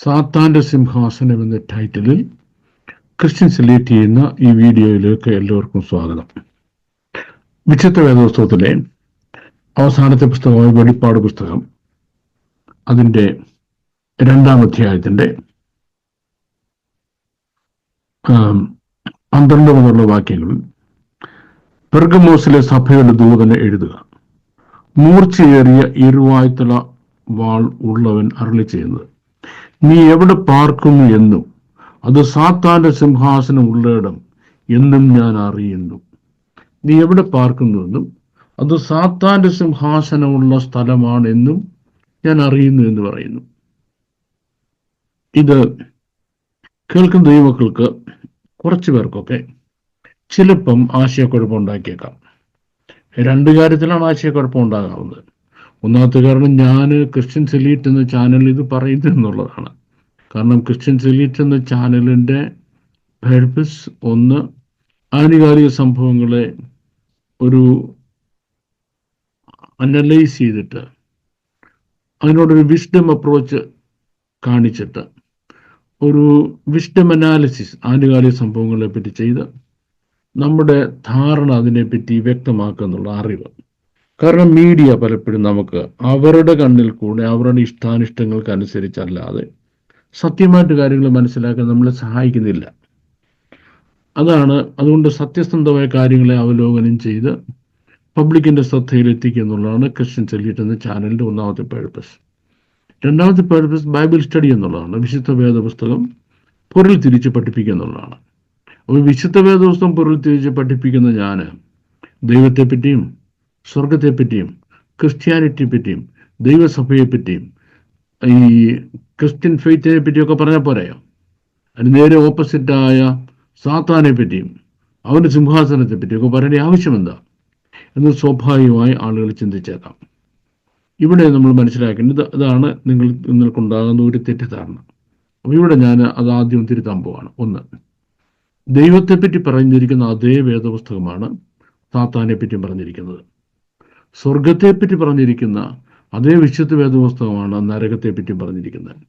സാത്താൻ്റെ സിംഹാസനം എന്ന ടൈറ്റിലിൽ ക്രിസ്ത്യൻ സെലക്ട് ചെയ്യുന്ന ഈ വീഡിയോയിലേക്ക് എല്ലാവർക്കും സ്വാഗതം. വിശുദ്ധ വേദപുസ്തകത്തിലെ അവസാനത്തെ പുസ്തകമായ വെളിപ്പാട് പുസ്തകം അതിൻ്റെ 2-ാം അധ്യായത്തിൻ്റെ 12 മുതലുള്ള വാക്യങ്ങളിൽ പെർഗമോസിലെ സഭയുടെ ദൂതനെ എഴുതുക. മൂർച്ചയേറിയ ഇരുവായ്ത്തല വാൾ ഉള്ളവൻ അരുളി ചെയ്യുന്നത്, നീ എവിടെ പാർക്കുന്നു എന്നും അത് സാത്താന്റെ സിംഹാസനം ഉള്ളയിടം എന്നും ഞാൻ അറിയുന്നു. നീ എവിടെ പാർക്കുന്നുവെന്നും അത് സാത്താന്റെ സിംഹാസനമുള്ള സ്ഥലമാണ് എന്നും ഞാൻ അറിയുന്നു എന്ന് പറയുന്നു. ഇത് കേൾക്കുന്ന ദൈവമക്കൾക്ക് കുറച്ചു പേർക്കൊക്കെ ചിലപ്പം ആശയക്കുഴപ്പം ഉണ്ടാക്കിയേക്കാം. 2 കാര്യത്തിലാണ് ആശയക്കുഴപ്പം ഉണ്ടാകാവുന്നത്. ഒന്നാമത്തെ കാരണം, ഞാൻ ക്രിസ്ത്യൻ സെലീറ്റ് എന്ന ചാനൽ ഇത് പറയുന്നു എന്നുള്ളതാണ്. കാരണം ക്രിസ്ത്യൻ സെലീറ്റ് എന്ന ചാനലിൻ്റെ പർപ്പസ് ഒന്ന്, ആനുകാലിക സംഭവങ്ങളെ ഒരു അനലൈസ് ചെയ്തിട്ട് അതിനോടൊരു വിസ്ഡം അപ്രോച്ച് കാണിച്ചിട്ട് ഒരു വിസ്ഡം അനാലിസിസ് ആനുകാലിക സംഭവങ്ങളെ പറ്റി ചെയ്ത് നമ്മുടെ ധാരണ അതിനെപ്പറ്റി വ്യക്തമാക്കുക എന്നുള്ള അറിവ്. കാരണം മീഡിയ പലപ്പോഴും നമുക്ക് അവരുടെ കണ്ണിൽ കൂടെ അവരുടെ ഇഷ്ടാനിഷ്ടങ്ങൾക്ക് അനുസരിച്ചല്ലാതെ സത്യമായിട്ട് കാര്യങ്ങൾ മനസ്സിലാക്കാൻ നമ്മളെ സഹായിക്കുന്നില്ല. അതുകൊണ്ട് സത്യസന്ധമായ കാര്യങ്ങളെ അവലോകനം ചെയ്ത് പബ്ലിക്കിൻ്റെ ശ്രദ്ധയിലെത്തിക്കുക എന്നുള്ളതാണ് ക്രിസ്ത്യൻ സെലീറ്റ് എന്ന ചാനലിൻ്റെ ഒന്നാമത്തെ പർപ്പസ്. 2-ാമത്തെ പർപ്പസ് ബൈബിൾ സ്റ്റഡി എന്നുള്ളതാണ്. വിശുദ്ധ വേദപുസ്തകം പൊരുൾ തിരിച്ച് പഠിപ്പിക്കുക എന്നുള്ളതാണ്. അപ്പോൾ വിശുദ്ധ വേദപുസ്തകം പൊരുൾ തിരിച്ച് പഠിപ്പിക്കുന്ന ഞാൻ ദൈവത്തെപ്പറ്റിയും സ്വർഗത്തെപ്പറ്റിയും ക്രിസ്ത്യാനിറ്റിയെ പറ്റിയും ദൈവസഭയെപ്പറ്റിയും ഈ ക്രിസ്ത്യൻ ഫെയ്ത്തിനെ പറ്റിയൊക്കെ പറഞ്ഞാൽ പോരായോ? അതിന് നേരെ ഓപ്പോസിറ്റായ സാത്താനെ പറ്റിയും അവൻ്റെ സിംഹാസനത്തെ പറ്റിയൊക്കെ പറയേണ്ട ആവശ്യമെന്താ എന്ന് സ്വാഭാവികമായി ആളുകൾ ചിന്തിച്ചേക്കാം. ഇവിടെ നമ്മൾ മനസ്സിലാക്കേണ്ടത് ഇതാണ് നിങ്ങൾക്കുണ്ടാകുന്ന ഒരു തെറ്റിദ്ധാരണ. അപ്പോൾ ഇവിടെ ഞാൻ അത് ആദ്യം തിരുത്താൻ പോവാണ്. 1, ദൈവത്തെപ്പറ്റി പറഞ്ഞിരിക്കുന്ന അതേ വേദപുസ്തകമാണ് സാത്താനെ പറ്റിയും പറഞ്ഞിരിക്കുന്നത്. സ്വർഗത്തെപ്പറ്റി പറഞ്ഞിരിക്കുന്ന അതേ വിശുദ്ധ വേദപുസ്തകമാണ് നരകത്തെപ്പറ്റി പറഞ്ഞിരിക്കുന്നത്.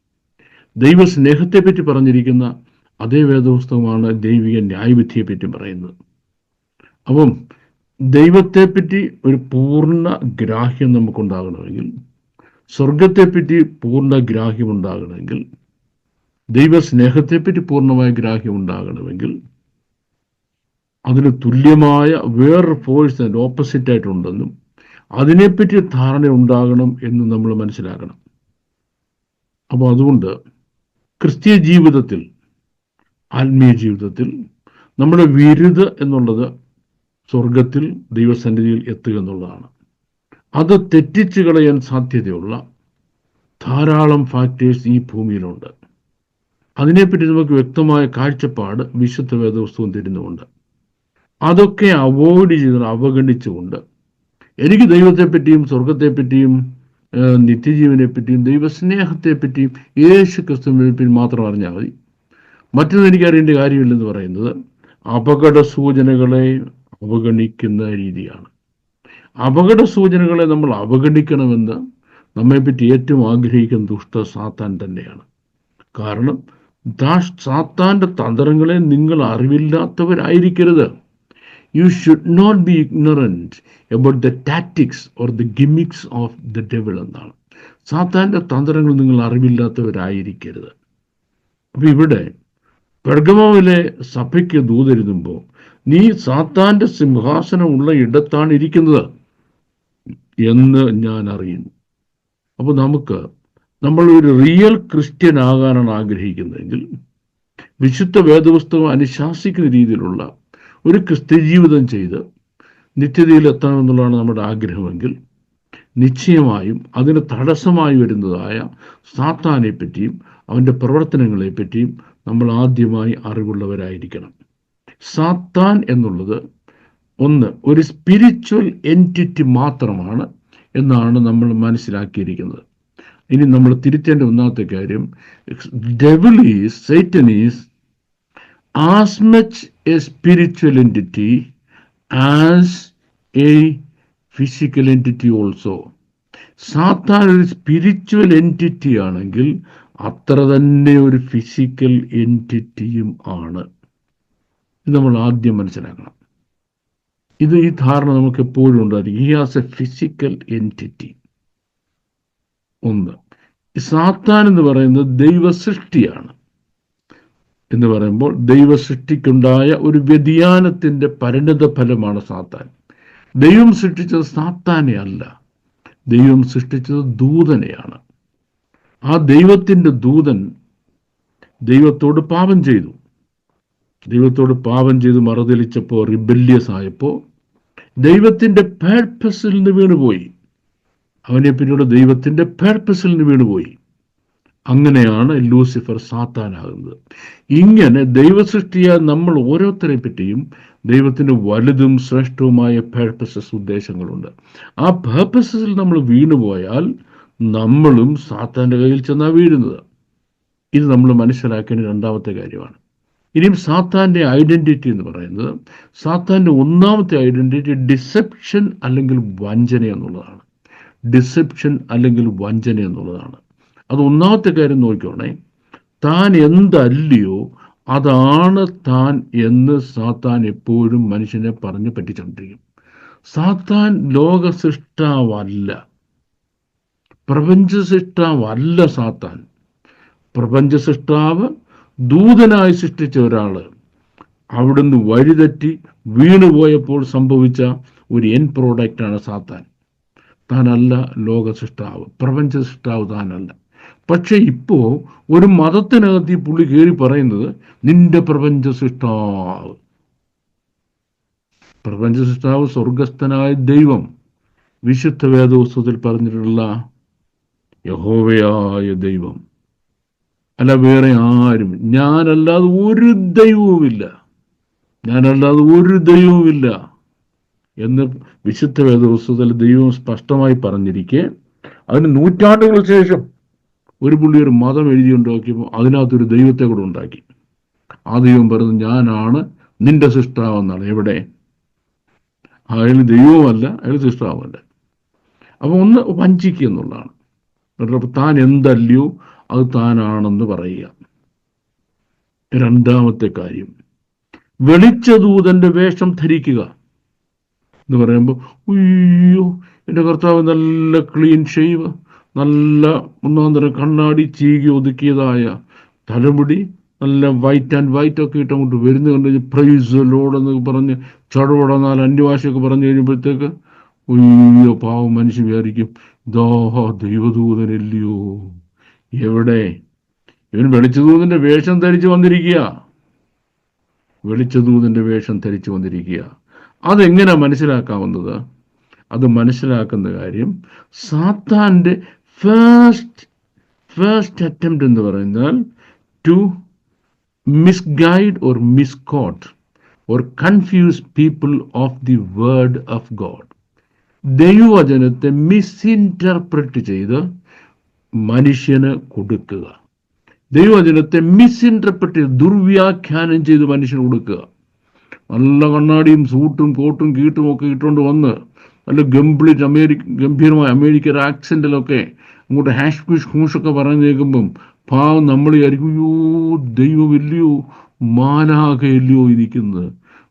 ദൈവസ്നേഹത്തെപ്പറ്റി പറഞ്ഞിരിക്കുന്ന അതേ വേദപുസ്തകമാണ് ദൈവിക ന്യായവിധിയെപ്പറ്റി പറയുന്നത്. അപ്പം ദൈവത്തെപ്പറ്റി ഒരു പൂർണ്ണ ഗ്രാഹ്യം നമുക്കുണ്ടാകണമെങ്കിൽ, സ്വർഗത്തെപ്പറ്റി പൂർണ്ണ ഗ്രാഹ്യം ഉണ്ടാകണമെങ്കിൽ, ദൈവസ്നേഹത്തെപ്പറ്റി പൂർണ്ണമായ ഗ്രാഹ്യം ഉണ്ടാകണമെങ്കിൽ അതിന് തുല്യമായ വേറൊരു ഫോഴ്സ് അതിൻ്റെ ഓപ്പോസിറ്റായിട്ടുണ്ടെന്നും അതിനെപ്പറ്റി ധാരണ ഉണ്ടാകണം എന്ന് നമ്മൾ മനസ്സിലാക്കണം. അപ്പോൾ അതുകൊണ്ട് ക്രിസ്തീയ ജീവിതത്തിൽ, ആത്മീയ ജീവിതത്തിൽ നമ്മുടെ വിരുദ് എന്നുള്ളത് സ്വർഗത്തിൽ ദൈവസന്നിധിയിൽ എത്തുക എന്നുള്ളതാണ്. അത് തെറ്റിച്ച് കളയാൻ സാധ്യതയുള്ള ധാരാളം ഫാക്ടേഴ്സ് ഈ ഭൂമിയിലുണ്ട്. അതിനെപ്പറ്റി നമുക്ക് വ്യക്തമായ കാഴ്ചപ്പാട് വിശുദ്ധ വേദപുസ്തകം തരുന്നുമുണ്ട്. അതൊക്കെ അവോയ്ഡ് ചെയ്ത് അവഗണിച്ചുകൊണ്ട് എനിക്ക് ദൈവത്തെപ്പറ്റിയും സ്വർഗത്തെപ്പറ്റിയും നിത്യജീവനെ പറ്റിയും ദൈവസ്നേഹത്തെപ്പറ്റിയും യേശു ക്രിസ്തുവിനെ പറ്റിയും മാത്രം അറിഞ്ഞാൽ മതി, മറ്റൊന്നും എനിക്കറിയേണ്ട കാര്യമില്ലെന്ന് പറയുന്നത് അപകട സൂചനകളെ അവഗണിക്കുന്ന രീതിയാണ്. അപകട സൂചനകളെ നമ്മൾ അവഗണിക്കണമെന്ന് നമ്മെപ്പറ്റി ഏറ്റവും ആഗ്രഹിക്കുന്ന ദുഷ്ട സാത്താൻ തന്നെയാണ്. കാരണം സാത്താൻ്റെ തന്ത്രങ്ങളെ നിങ്ങൾ അറിവില്ലാത്തവരായിരിക്കരുത്. You should not be ignorant about the tactics or the gimmicks of the devil എന്നാണ്. സാത്താൻ്റെ തന്ത്രങ്ങൾ നിങ്ങൾ അറിവില്ലാത്തവരായിരിക്കരുത്. അപ്പം ഇവിടെ പെർഗമോവിലെ സഭയ്ക്ക് ദൂതെഴുതുമ്പോൾ, നീ സാത്താൻ്റെ സിംഹാസനമുള്ള ഇടത്താണ് ഇരിക്കുന്നത് എന്ന് ഞാൻ അറിയുന്നു. അപ്പോൾ നമ്മൾ ഒരു റിയൽ ക്രിസ്ത്യൻ ആകാനാണ് ആഗ്രഹിക്കുന്നതെങ്കിൽ, വിശുദ്ധ വേദപുസ്തകം അനുശാസിക്കുന്ന രീതിയിലുള്ള ഒരു ക്രിസ്ത്യ ജീവിതം ചെയ്ത് നിത്യതയിൽ എത്തണമെന്നുള്ളതാണ് നമ്മുടെ ആഗ്രഹമെങ്കിൽ, നിശ്ചയമായും അതിന് തടസ്സമായി വരുന്നതായ സാത്താനെ പറ്റിയും അവൻ്റെ പ്രവർത്തനങ്ങളെപ്പറ്റിയും നമ്മൾ ആദ്യമായി അറിവുള്ളവരായിരിക്കണം. സാത്താൻ എന്നുള്ളത് ഒരു സ്പിരിച്വൽ എൻറ്റിറ്റി മാത്രമാണ് എന്നാണ് നമ്മൾ മനസ്സിലാക്കിയിരിക്കുന്നത്. ഇനി നമ്മൾ തിരുത്തേണ്ട ഒന്നാമത്തെ കാര്യം, Satan is as much a spiritual entity as a physical entity also. സാത്താൻ ഒരു സ്പിരിച്വൽ എൻറ്റിറ്റി ആണെങ്കിൽ അത്ര തന്നെ ഒരു ഫിസിക്കൽ എൻറ്റിറ്റിയും ആണ്. ഇത് നമ്മൾ ആദ്യം മനസ്സിലാക്കണം. ഈ ധാരണ നമുക്ക് എപ്പോഴും ഉണ്ടായിരിക്കും. He has A physical entity. ഒന്ന്, സാത്താൻ എന്ന് പറയുന്നത് ദൈവസൃഷ്ടിയാണ്. എന്ന് പറയുമ്പോൾ ദൈവസൃഷ്ടിക്കുണ്ടായ ഒരു വ്യതിയാനത്തിൻ്റെ പരിണത ഫലമാണ് സാത്താൻ. ദൈവം സൃഷ്ടിച്ചത് സാത്താനെ അല്ല, ദൈവം സൃഷ്ടിച്ചത് ദൂതനെയാണ്. ആ ദൈവത്തിൻ്റെ ദൂതൻ ദൈവത്തോട് പാപം ചെയ്തു. മറുതലിച്ചപ്പോൾ, റിബല്യസ് ആയപ്പോൾ ദൈവത്തിൻ്റെ പേർപ്പസിൽ നിന്ന് വീണുപോയി. അവനെ പിന്നീട് ദൈവത്തിൻ്റെ പേർപ്പസിൽ നിന്ന് വീണുപോയി. അങ്ങനെയാണ് ലൂസിഫർ സാത്താനാകുന്നത്. ഇങ്ങനെ ദൈവസൃഷ്ടിയാൽ നമ്മൾ ഓരോരുത്തരെ പറ്റിയും ദൈവത്തിൻ്റെ വലുതും ശ്രേഷ്ഠവുമായ പേർപ്പസസ്, ഉദ്ദേശങ്ങളുണ്ട്. ആ പേർപ്പസസിൽ നമ്മൾ വീണുപോയാൽ നമ്മളും സാത്താൻ്റെ കയ്യിൽ ചെന്നാണ് വീഴുന്നത്. ഇത് നമ്മൾ മനസ്സിലാക്കേണ്ട രണ്ടാമത്തെ കാര്യമാണ്. ഇനിയും സാത്താൻ്റെ ഐഡൻറ്റിറ്റി എന്ന് പറയുന്നത്, സാത്താൻ്റെ ഒന്നാമത്തെ ഐഡൻറ്റിറ്റി ഡിസെപ്ഷൻ അല്ലെങ്കിൽ വഞ്ചന എന്നുള്ളതാണ്. അത് ഒന്നാമത്തെ കാര്യം നോക്കിക്കോണേ. താൻ എന്തല്ലയോ അതാണ് താൻ എന്ന് സാത്താൻ എപ്പോഴും മനുഷ്യനെ പറഞ്ഞ് പറ്റിച്ചുകൊണ്ടിരിക്കും. സാത്താൻ ലോക സൃഷ്ടാവല്ല, പ്രപഞ്ച സൃഷ്ടാവല്ല. സാത്താൻ പ്രപഞ്ച സൃഷ്ടാവ്, ദൂതനായി സൃഷ്ടിച്ച ഒരാള് അവിടുന്ന് വഴിതെറ്റി വീണുപോയപ്പോൾ സംഭവിച്ച ഒരു എൻ പ്രോഡക്റ്റാണ് സാത്താൻ. താനല്ല ലോക സൃഷ്ടാവ്, പ്രപഞ്ച സൃഷ്ടാവ് താനല്ല. പക്ഷെ ഇപ്പോ ഒരു മതത്തിനകത്ത് ഈ പുള്ളി കയറി പറയുന്നത് നിന്റെ പ്രപഞ്ച സൃഷ്ടാവ് സ്വർഗസ്ഥനായ ദൈവം, വിശുദ്ധ വേദപുസ്തകത്തിൽ പറഞ്ഞിട്ടുള്ള യഹോവയായ ദൈവം, അല്ല വേറെ ആരും, ഞാനല്ലാതെ ഒരു ദൈവവുമില്ല എന്ന് വിശുദ്ധ വേദപുസ്തകത്തിൽ ദൈവം സ്പഷ്ടമായി പറഞ്ഞിരിക്കെ, അതിന് നൂറ്റാണ്ടുകൾക്ക് ശേഷം ഒരു പുള്ളി ഒരു മതം എഴുതിയുണ്ടാക്കിയപ്പോൾ അതിനകത്തൊരു ദൈവത്തെ കൂടെ ഉണ്ടാക്കി. ആ ദൈവം പറയുന്നത് ഞാനാണ് നിന്റെ സൃഷ്ടാവെന്നാണ്. എവിടെ? അയാൾ ദൈവവുമല്ല, അയാൾ സൃഷ്ടാവല്ല. അപ്പൊ ഒന്ന് വഞ്ചിക്കുക എന്നുള്ളതാണ്. താൻ എന്തല്ലയോ അത് താനാണെന്ന് പറയുക. രണ്ടാമത്തെ കാര്യം, വെളിച്ചദൂതന്റെ വേഷം ധരിക്കുക എന്ന് പറയുമ്പോൾ, അയ്യോ എൻ്റെ കർത്താവ് നല്ല ക്ലീൻ ഷേവ്, നല്ല ഒന്നാന്തരം കണ്ണാടി ചീകി ഒതുക്കിയതായ തലമുടി, നല്ല വൈറ്റ് ഒക്കെ ഇട്ടങ്ങോട്ട് വരുന്ന കണ്ട് പ്രൈസ് ലോഡ് എന്നൊക്കെ പറഞ്ഞ് ചടവട 4 അന്യഭാഷയൊക്കെ പറഞ്ഞു കഴിയുമ്പോഴത്തേക്ക് അയ്യോ പാവം മനുഷ്യൻ വിചാരിക്കും ദൈവദൂതനല്ലയോ. എവിടെ? ഇവൻ വെളിച്ചദൂതന്റെ വേഷം ധരിച്ചു വന്നിരിക്കുക. അതെങ്ങനെ മനസ്സിലാക്കാവുന്നത്? അത് മനസ്സിലാക്കുന്ന കാര്യം, സാത്താന്റെ ഫസ്റ്റ് അറ്റംപ്റ്റ് എന്ന് പറയുന്നത് to misguide or misquote or confuse people of the word of God. ദൈവവചനത്തെ മിസ്ഇൻറ്റർപ്രറ്റ് ചെയ്ത് മനുഷ്യന് കൊടുക്കുക. ദൈവവചനത്തെ മിസ്ഇൻറ്റർപ്രറ്റ് ചെയ്ത് ദുർവ്യാഖ്യാനം ചെയ്ത് മനുഷ്യന് കൊടുക്കുക. നല്ല കണ്ണാടിയും സൂട്ടും കോട്ടും കീട്ടും ഒക്കെ ഇട്ടുകൊണ്ട് വന്ന് നല്ല ഗംഭീരമായ അമേരിക്കൻ ആക്സെന്റിലൊക്കെ അങ്ങോട്ട് ഹാഷ്പിഷ് ഹൂഷൊക്കെ പറഞ്ഞു കേൾക്കുമ്പം പാവം നമ്മൾ വിചാരിക്കും അയ്യോ ദൈവമില്ലയോ മാലാഖയില്ലയോ ഇരിക്കുന്നത്.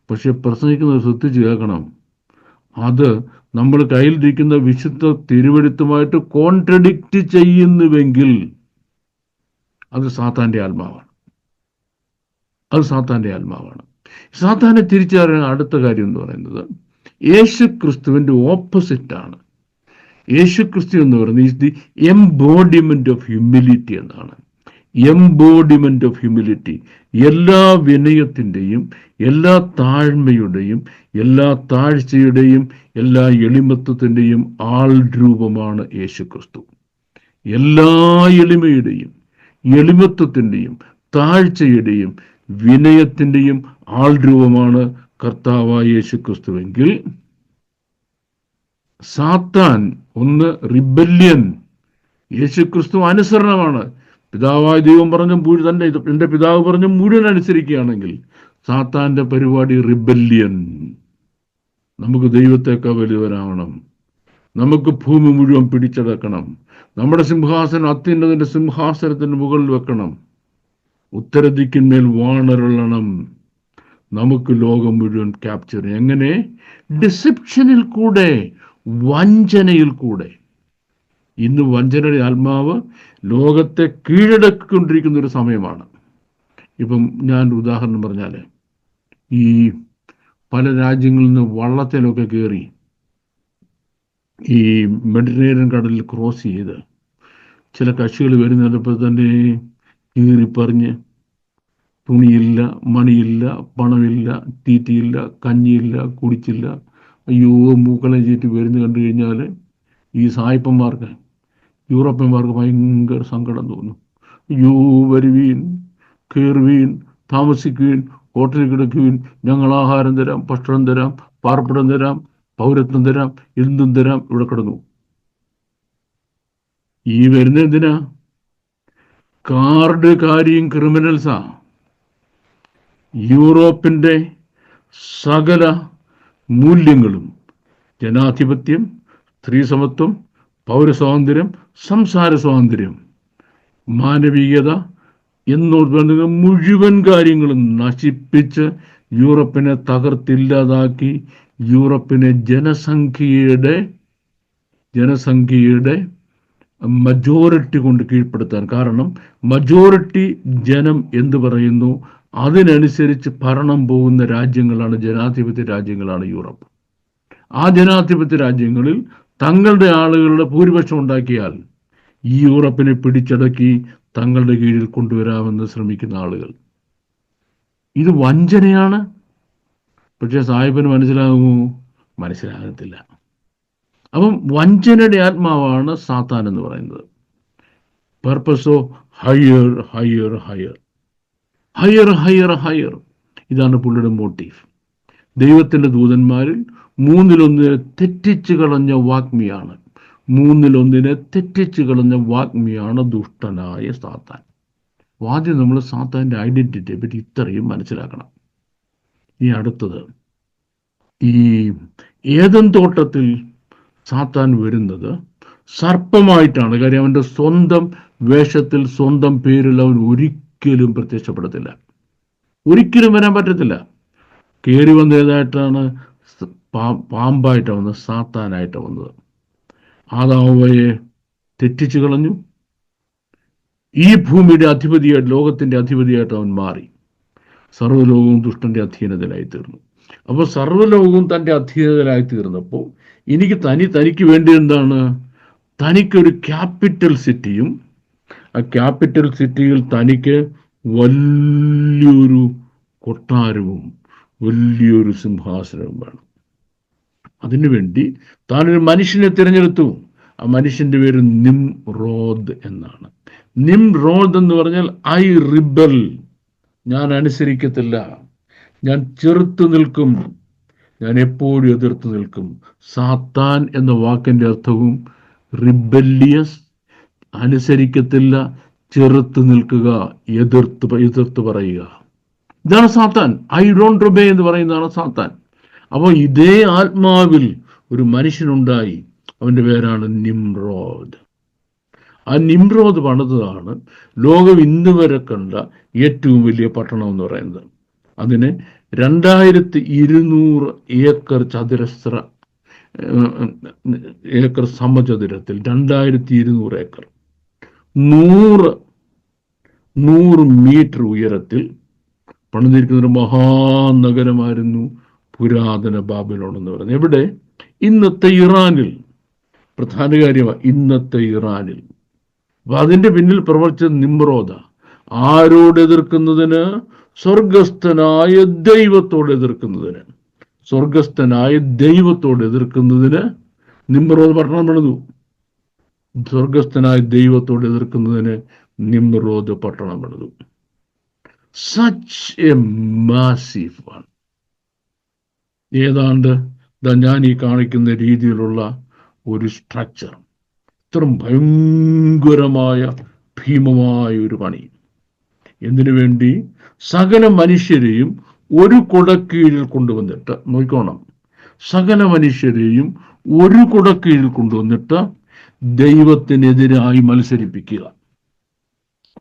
പക്ഷെ പ്രസംഗിക്കുന്നത് ശ്രദ്ധിച്ച് കേൾക്കണം. അത് നമ്മൾ കയ്യിലിരിക്കുന്ന വിശുദ്ധ തിരുവെഴുത്തുമായിട്ട് കോൺട്രഡിക്റ്റ് ചെയ്യുന്നുവെങ്കിൽ അത് സാത്താന്റെ ആത്മാവാണ്. സാത്താനെ തിരിച്ചറിയാൻ അടുത്ത കാര്യം എന്ന് പറയുന്നത്, യേശു ക്രിസ്തുവിൻ്റെ ഓപ്പോസിറ്റാണ്. യേശു ക്രിസ്തു എന്ന് പറയുന്നത് is the embodiment of humility എന്നാണ്. എംബോഡിമെന്റ് ഓഫ് ഹ്യൂമിലിറ്റി, എല്ലാ വിനയത്തിൻ്റെയും, എല്ലാ താഴ്മയുടെയും, എല്ലാ താഴ്ചയുടെയും, എല്ലാ എളിമത്വത്തിൻ്റെയും ആൾ രൂപമാണ് യേശു ക്രിസ്തു. എല്ലാ എളിമയുടെയും, എളിമത്വത്തിൻ്റെയും, താഴ്ചയുടെയും, വിനയത്തിൻ്റെയും ആൾ രൂപമാണ് കർത്താവായ യേശു ക്രിസ്തുവെങ്കിൽ, സാത്താൻ ഒന്ന് റിബല്യൻ, യേശുക്രിസ്തു അനുസരണമാണ്. പിതാവായ ദൈവം പറഞ്ഞ തന്നെ എൻ്റെ പിതാവ് പറഞ്ഞ മുഴുവൻ അനുസരിക്കുകയാണെങ്കിൽ, സാത്താന്റെ പരിപാടി റിബല്യൻ. നമുക്ക് ദൈവത്തേക്കാൾ വലുവരാവണം, നമുക്ക് ഭൂമി മുഴുവൻ പിടിച്ചടക്കണം. നമ്മുടെ സിംഹാസനം അത്യുന്നതിന്റെ സിംഹാസനത്തിന് മുകളിൽ വെക്കണം. ഉത്തരദിക്കിന്മേൽ വാണരുളണം. നമുക്ക് ലോകം മുഴുവൻ ക്യാപ്ചർ ചെയ്യാം. എങ്ങനെ? ഡിസെപ്ഷനിൽ കൂടെ, വഞ്ചനയിൽ കൂടെ. ഇന്ന് വഞ്ചനയുടെ ആത്മാവ് ലോകത്തെ കീഴടക്കിക്കൊണ്ടിരിക്കുന്ന ഒരു സമയമാണ്. ഇപ്പം ഞാൻ ഉദാഹരണം പറഞ്ഞാൽ, ഈ പല രാജ്യങ്ങളിൽ നിന്ന് വള്ളത്തിലൊക്കെ കയറി ഈ മെഡിറ്ററേനിയൻ കടലിൽ ക്രോസ് ചെയ്ത് ചില കക്ഷികൾ വരുന്നപ്പോൾ തന്നെ കീറിപ്പറിഞ്ഞ് തുണിയില്ല, മണിയില്ല, പണമില്ല, തീറ്റിയില്ല, കഞ്ഞിയില്ല, കുടിച്ചില്ല, അയ്യോ മൂക്കളെ ചീറ്റി വരുന്ന കണ്ടു കഴിഞ്ഞാൽ ഈ സായിപ്പന്മാർക്ക്, യൂറോപ്യന്മാർക്ക് ഭയങ്കര സങ്കടം തോന്നും. അയ്യോ വരുവീൻ, കയറുവീൻ, താമസിക്കുവീൻ, ഹോട്ടലിൽ കിടക്കുവീൻ, ഞങ്ങൾ ആഹാരം തരാം, ഭക്ഷണം തരാം, പാർപ്പിടം തരാം, പൗരത്വം തരാം, എന്തും തരാം, ഇവിടെ കിടന്നു. ഈ വരുന്ന എന്തിനാ? കാർഡുകാരിയും ക്രിമിനൽസാ. യൂറോപ്പിൻ്റെ സകല മൂല്യങ്ങളും, ജനാധിപത്യം, സ്ത്രീ സമത്വം, പൗരസ്വാതന്ത്ര്യം, സംസാര സ്വാതന്ത്ര്യം, മാനവികത എന്നോട് മുഴുവൻ കാര്യങ്ങളും നശിപ്പിച്ച് യൂറോപ്പിനെ തകർത്തില്ലാതാക്കി യൂറോപ്പിനെ ജനസംഖ്യയുടെ മജോറിറ്റി കൊണ്ട് കീഴ്പ്പെടുത്താൻ. കാരണം മജോറിറ്റി ജനം എന്ത് പറയുന്നു അതിനനുസരിച്ച് ഭരണം പോകുന്ന രാജ്യങ്ങളാണ്, ജനാധിപത്യ രാജ്യങ്ങളാണ് യൂറോപ്പ്. ആ ജനാധിപത്യ രാജ്യങ്ങളിൽ തങ്ങളുടെ ആളുകളുടെ ഭൂരിപക്ഷം ഉണ്ടാക്കിയാൽ ഈ യൂറോപ്പിനെ പിടിച്ചടക്കി തങ്ങളുടെ കീഴിൽ കൊണ്ടുവരാമെന്ന് ശ്രമിക്കുന്ന ആളുകൾ. ഇത് വഞ്ചനയാണ്. പക്ഷെ സാഹിബിന് മനസ്സിലാകുമോ? മനസ്സിലാകത്തില്ല. അപ്പം വഞ്ചനയുടെ ആത്മാവാണ് സാത്താൻ എന്ന് പറയുന്നത്. പർപ്പസോ higher higher higher higher higher higher. ഇതാണ് പുള്ളിയുടെ മോട്ടീവ്. ദൈവത്തിൻ്റെ ദൂതന്മാരിൽ 1/3 തെറ്റിച്ചു കളഞ്ഞ വാഗ്മിയാണ്. 1/3 തെറ്റിച്ചു കളഞ്ഞ വാഗ്മിയാണ് ദുഷ്ടനായ സാത്താൻ. ആദ്യം നമ്മൾ സാത്താൻ്റെ ഐഡന്റിറ്റിയെ പറ്റി ഇത്രയും മനസ്സിലാക്കണം. ഈ അടുത്തത്, ഈ ഏദൻ തോട്ടത്തിൽ സാത്താൻ വരുന്നത് സർപ്പമായിട്ടാണ്. കാര്യം അവൻ്റെ സ്വന്തം വേഷത്തിൽ, സ്വന്തം പേരിൽ അവൻ ഒരിക്കലും പ്രത്യക്ഷപ്പെടത്തില്ല. ഒരിക്കലും വരാൻ പറ്റത്തില്ല. കയറി വന്ന ഏതായിട്ടാണ്? പാമ്പായിട്ടാണ് വന്നത്, സാത്താനായിട്ടാണ് വന്നത്. ആദാവയെ തെറ്റിച്ചു കളഞ്ഞു. ഈ ഭൂമിയുടെ അധിപതിയായിട്ട്, ലോകത്തിൻ്റെ അധിപതിയായിട്ട് അവൻ മാറി. സർവ്വലോകവും ദുഷ്ടന്റെ അധീനതയിലായി തീർന്നു. അപ്പോൾ സർവ്വലോകവും തൻ്റെ അധീനതയിലായി തീർന്നപ്പോൾ തനിക്ക് വേണ്ടി എന്താണ്? തനിക്കൊരു ക്യാപിറ്റൽ സിറ്റിയും, ആ ക്യാപിറ്റൽ സിറ്റിയിൽ തനിക്ക് വലിയൊരു കൊട്ടാരവും വലിയൊരു സിംഹാസനവും വേണം. അതിനുവേണ്ടി താനൊരു മനുഷ്യനെ തിരഞ്ഞെടുത്തു. ആ മനുഷ്യന്റെ പേര് നിംറോദ് എന്നാണ്. നിംറോദ് എന്ന് പറഞ്ഞാൽ ഐ റിബൽ, ഞാൻ അനുസരിക്കത്തില്ല, ഞാൻ ചെറുത്തു നിൽക്കും, ഞാൻ എപ്പോഴും എതിർത്ത് നിൽക്കും. സാത്താൻ എന്ന വാക്കിന്റെ അർത്ഥവും റിബല്ലിയസ്, അനുസരിക്കത്തില്ല, ചെറുത്ത് നിൽക്കുക, എതിർത്ത് പറയുക. ഇതാണ് സാത്താൻ. ഐ ഡോണ്ട് ഒബേ എന്ന് പറയുന്നതാണ് സാത്താൻ. അപ്പോൾ ഇതേ ആത്മാവിൽ ഒരു മനുഷ്യനുണ്ടായി. അവൻ്റെ പേരാണ് നിംറോദ്. ആ നിംറോദ് പണിതാണ് ലോകം ഇന്ന് വരെ കണ്ട ഏറ്റവും വലിയ പട്ടണം എന്ന് പറയുന്നത്. അതിന് 2200 ഏക്കർ സമചതുരത്തിൽ 2200 ഏക്കർ 100 മീറ്റർ ഉയരത്തിൽ പണിതിരിക്കുന്ന ഒരു മഹാനഗരമായിരുന്നു പുരാതന ബാബിലോൺ എന്ന് പറയുന്നത്. എവിടെ? ഇന്നത്തെ ഇറാനിൽ. പ്രധാന കാര്യമാണ് ഇന്നത്തെ ഇറാനിൽ. അപ്പൊ അതിന്റെ പിന്നിൽ പ്രവർത്തിച്ച നിംറോദ. ആരോട് എതിർക്കുന്നതിന്? സ്വർഗസ്ഥനായ ദൈവത്തോട് എതിർക്കുന്നതിന്. സ്വർഗസ്ഥനായ ദൈവത്തോട് എതിർക്കുന്നതിന് നിംറോദ് പട്ടണം പണിതു. സ്വർഗസ്ഥനായ ദൈവത്തോട് എതിർക്കുന്നതിന് നിംറോദ് പട്ടണം പണിതു. Such A massive one. ഏതാണ്ട് ഞാൻ ഈ കാണിക്കുന്ന രീതിയിലുള്ള ഒരു സ്ട്രക്ചർ, ഇത്രയും ഭയങ്കരമായ ഭീമമായ ഒരു പണി. എന്തിനു വേണ്ടി? സകല മനുഷ്യരെയും ഒരു കുടക്കീഴിൽ കൊണ്ടുവന്നിട്ട്, നോക്കണം, സകല മനുഷ്യരെയും ഒരു കുടക്കീഴിൽ കൊണ്ടുവന്നിട്ട് ദൈവത്തിനെതിരായി മത്സരിപ്പിക്കുക.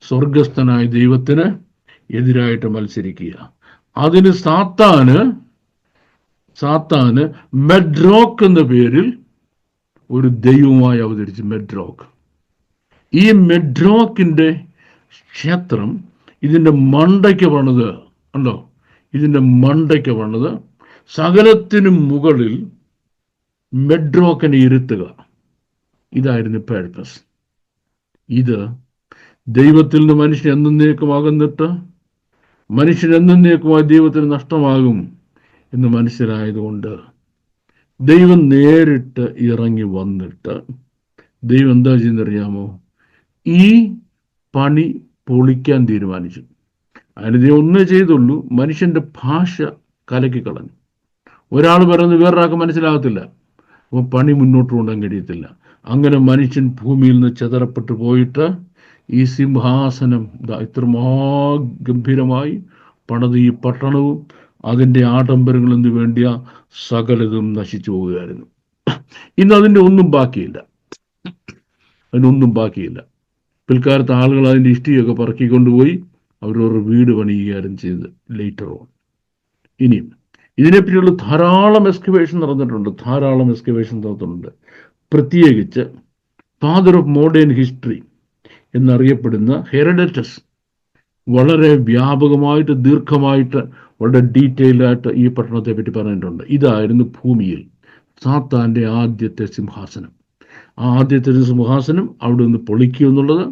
സ്വർഗസ്ഥനായ ദൈവത്തിന് എതിരായിട്ട് മത്സരിക്കുക. അതിന് സാത്താന് മെഡ്രോക്ക് എന്ന പേരിൽ ഒരു ദൈവമായി അവതരിച്ചു. മെഡ്രോക്ക്. ഈ മെഡ്രോക്കിന്റെ ക്ഷേത്രം ഇതിന്റെ മണ്ടയ്ക്ക് പണിത് ഉണ്ടോ? ഇതിന്റെ മണ്ടയ്ക്ക് പണിത് സകലത്തിനും മുകളിൽ മെഡ്രോക്കിനെ ഇരുത്തുക. ഇതായിരുന്നു പർപ്പസ്. ഇത് ദൈവത്തിൽ നിന്ന് മനുഷ്യൻ എന്നേക്കും അകന്നിട്ട് മനുഷ്യൻ എന്നേക്കുമായി ദൈവത്തിന് നഷ്ടമാകും എന്ന് മനസ്സിലായതുകൊണ്ട് ദൈവം നേരിട്ട് ഇറങ്ങി വന്നിട്ട് ദൈവം എന്താ ചെയ്യുന്നറിയാമോ? ഈ പണി പൊളിക്കാൻ തീരുമാനിച്ചു. അതിന് ദൈവം ഒന്നേ ചെയ്തുള്ളൂ, മനുഷ്യന്റെ ഭാഷ കലക്കി കളഞ്ഞു. ഒരാൾ പറയുന്നത് വേറൊരാൾക്ക് മനസ്സിലാകത്തില്ല, അപ്പോൾ പണി മുന്നോട്ട് കൊണ്ടുപോകാൻ കഴിയത്തില്ല. അങ്ങനെ മനുഷ്യൻ ഭൂമിയിൽ നിന്ന് ചെതറപ്പെട്ടു പോയിട്ട് ഈ സിംഹാസനം ഇത്ര മഹാഗംഭീരമായി പണിത് ഈ പട്ടണവും അതിൻ്റെ ആഡംബരങ്ങളെന്ന് വേണ്ടിയ സകലതും നശിച്ചു പോവുകയായിരുന്നു. ഇന്ന് അതിൻ്റെ ഒന്നും ബാക്കിയില്ല. പിൽക്കാലത്ത് ആളുകൾ അതിൻ്റെ ഇഷ്ടിയൊക്കെ പറക്കിക്കൊണ്ടുപോയി അവരവരുടെ വീട് പണിയുകയായിരുന്നു ചെയ്തത് ലേറ്റർ ഓൺ. ഇനിയും ഇതിനെപ്പറ്റിയുള്ള ധാരാളം എക്സ്കവേഷൻ നടന്നിട്ടുണ്ട്. പ്രത്യേകിച്ച് ഫാദർ ഓഫ് മോഡേൺ ഹിസ്റ്ററി എന്നറിയപ്പെടുന്ന ഹെറഡറ്റസ് വളരെ വ്യാപകമായിട്ട് ദീർഘമായിട്ട് വളരെ ഡീറ്റെയിൽഡായിട്ട് ഈ പട്ടണത്തെ പറ്റി പറഞ്ഞിട്ടുണ്ട്. ഇതായിരുന്നു ഭൂമിയിൽ സാത്താൻ്റെ ആദ്യത്തെ സിംഹാസനം. ആ ആദ്യത്തെ സിംഹാസനം അവിടെ നിന്ന് പൊളിക്കുക എന്നുള്ളത്